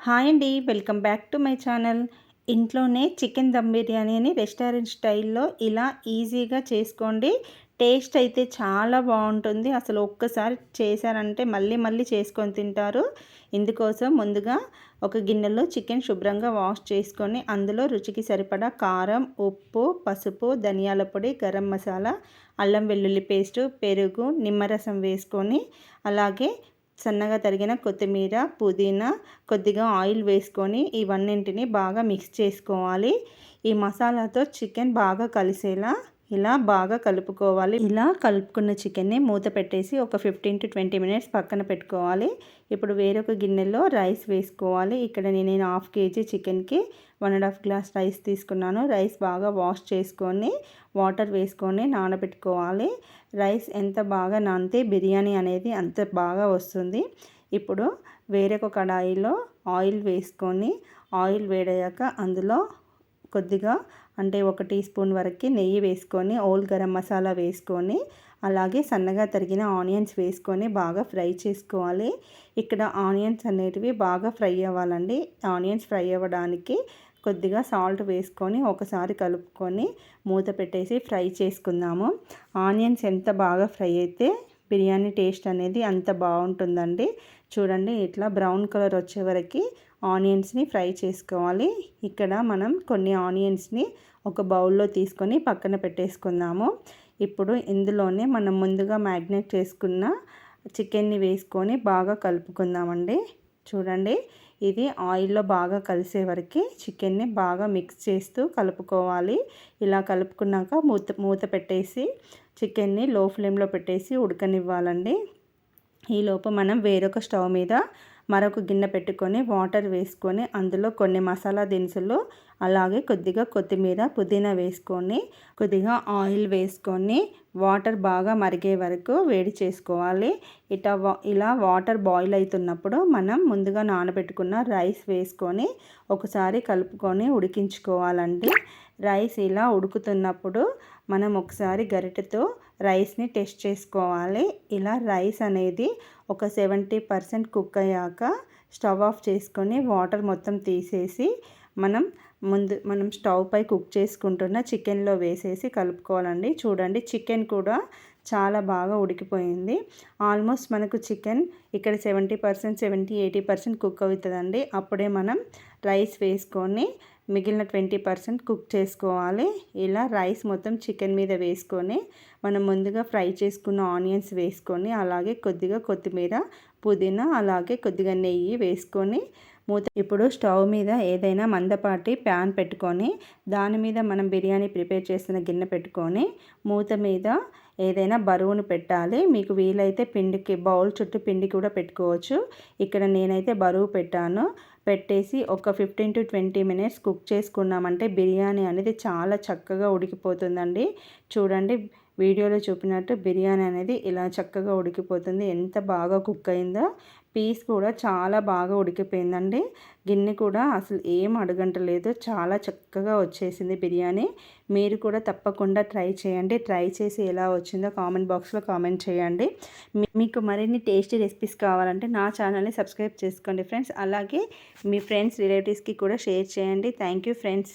Hi అండి, welcome back to my channel. ఇంట్లోనే chicken dum బిర్యానీని రెస్టారెంట్ స్టైల్లో ఇలా ఈజీగా చేసుకోండి. టేస్ట్ అయితే చాలా బాగుంటుంది. అసలు ఒక్కసారి చేశారంటే మళ్ళీ మళ్ళీ చేసుకొని తింటారు. ఇందుకోసం ముందుగా ఒక గిన్నెలో చికెన్ శుభ్రంగా వాష్ చేసుకొని అందులో రుచికి సరిపడా కారం, ఉప్పు, పసుపు, ధనియాల పొడి, గరం మసాలా, అల్లం వెల్లుల్లి పేస్టు, పెరుగు, నిమ్మరసం వేసుకొని అలాగే సన్నగా తరిగిన కొత్తిమీర, పుదీనా, కొద్దిగా ఆయిల్ వేసుకొని ఇవన్నింటిని బాగా మిక్స్ చేసుకోవాలి. ఈ మసాలాతో చికెన్ బాగా కలిసేలా ఇలా బాగా కలుపుకోవాలి. ఇలా కలుపుకున్న చికెన్ని మూత పెట్టేసి ఒక 15 to 20 మినిట్స్ పక్కన పెట్టుకోవాలి. ఇప్పుడు వేరొక గిన్నెలో రైస్ వేసుకోవాలి. ఇక్కడ నేను హాఫ్ కేజీ చికెన్కి 1.5 గ్లాస్ రైస్ తీసుకున్నాను. రైస్ బాగా వాష్ చేసుకొని వాటర్ వేసుకొని నానబెట్టుకోవాలి. రైస్ ఎంత బాగా నానితే బిర్యానీ అనేది అంత బాగా వస్తుంది. ఇప్పుడు వేరొక కడాయిలో ఆయిల్ వేసుకొని ఆయిల్ వేడయ్యాక అందులో కొద్దిగా అంటే 1 టీ స్పూన్ వరకు నెయ్యి వేసుకొని హోల్ గరం మసాలా వేసుకొని అలాగే సన్నగా తరిగిన ఆనియన్స్ వేసుకొని బాగా ఫ్రై చేసుకోవాలి. ఇక్కడ ఆనియన్స్ అనేటివి బాగా ఫ్రై అవ్వాలండి. ఆనియన్స్ ఫ్రై అవ్వడానికి కొద్దిగా సాల్ట్ వేసుకొని ఒకసారి కలుపుకొని మూత పెట్టేసి ఫ్రై చేసుకుందాము. ఆనియన్స్ ఎంత బాగా ఫ్రై అయితే బిర్యానీ టేస్ట్ అనేది అంత బాగుంటుందండి. చూడండి, ఇట్లా బ్రౌన్ కలర్ వచ్చే వరకు ఆనియన్స్ని ఫ్రై చేసుకోవాలి. ఇక్కడ మనం కొన్ని ఆనియన్స్ని ఒక బౌల్లో తీసుకొని పక్కన పెట్టేసుకుందాము. ఇప్పుడు ఇందులోనే మనం ముందుగా మ్యాగ్నేట్ చేసుకున్న చికెన్ని వేసుకొని బాగా కలుపుకుందామండి. చూడండి, ఇది ఆయిల్లో బాగా కలిసే వరకు చికెన్ని బాగా మిక్స్ చేస్తూ కలుపుకోవాలి. ఇలా కలుపుకున్నాక మూత పెట్టేసి చికెన్ని లో ఫ్లేమ్లో పెట్టేసి ఉడకనివ్వాలండి. ఈలోపు మనం వేరొక స్టవ్ మీద మరొక గిన్నె పెట్టుకొని వాటర్ వేసుకొని అందులో కొన్ని మసాలా దినుసులు అలాగే కొద్దిగా కొత్తిమీర, పుదీనా వేసుకొని కొద్దిగా ఆయిల్ వేసుకొని వాటర్ బాగా మరిగే వరకు వేడి చేసుకోవాలి. ఇలా వాటర్ బాయిల్ అవుతున్నప్పుడు మనం ముందుగా నానబెట్టుకున్న రైస్ వేసుకొని ఒకసారి కలుపుకొని ఉడికించుకోవాలండి. రైస్ ఇలా ఉడుకుతున్నప్పుడు మనం ఒకసారి గరిటెతో రైస్ని టెస్ట్ చేసుకోవాలి. ఇలా రైస్ అనేది ఒక 70% కుక్ అయ్యాక స్టవ్ ఆఫ్ చేసుకొని వాటర్ మొత్తం తీసేసి మనం స్టవ్ పై కుక్ చేసుకుంటున్న చికెన్లో వేసేసి కలుపుకోవాలండి. చూడండి, చికెన్ కూడా చాలా బాగా ఉడికిపోయింది. ఆల్మోస్ట్ మనకు చికెన్ ఇక్కడ 70%, 80% కుక్ అవుతుందండి. అప్పుడే మనం రైస్ వేసుకొని మిగిలిన 20% కుక్ చేసుకోవాలి. ఇలా రైస్ మొత్తం చికెన్ మీద వేసుకొని మనం ముందుగా ఫ్రై చేసుకున్న ఆనియన్స్ వేసుకొని అలాగే కొద్దిగా కొత్తిమీర, పుదీనా అలాగే కొద్దిగా నెయ్యి వేసుకొని ఇప్పుడు స్టవ్ మీద ఏదైనా మందపాటి ప్యాన్ పెట్టుకొని దాని మీద మనం బిర్యానీ ప్రిపేర్ చేసిన గిన్నె పెట్టుకొని మూత మీద ఏదైనా బరువును పెట్టాలి. మీకు వీలైతే పిండికి బౌల్ చుట్టూ పిండి కూడా పెట్టుకోవచ్చు. ఇక్కడ నేనైతే బరువు పెట్టేసి ఒక 15 to 20 మినిట్స్ కుక్ చేసుకున్నామంటే బిర్యానీ అనేది చాలా చక్కగా ఉడికిపోతుందండి. చూడండి, వీడియోలో చూపినట్టు బిర్యానీ అనేది ఇలా చక్కగా ఉడికిపోతుంది. ఎంత బాగా కుక్ అయిందో, పీస్ కూడా చాలా బాగా ఉడికిపోయిందండి. గిన్నె కూడా అసలు ఏం అడగంటలేదు, చాలా చక్కగా వచ్చేసింది బిర్యానీ. మీరు కూడా తప్పకుండా ట్రై చేయండి. ట్రై చేసి ఎలా వచ్చిందో కామెంట్ బాక్స్లో కామెంట్ చేయండి. మీకు మరిన్ని టేస్టీ రెసిపీస్ కావాలంటే నా ఛానల్ని సబ్స్క్రైబ్ చేసుకోండి ఫ్రెండ్స్. అలాగే మీ ఫ్రెండ్స్, రిలేటివ్స్కి కూడా షేర్ చేయండి. Thank you friends.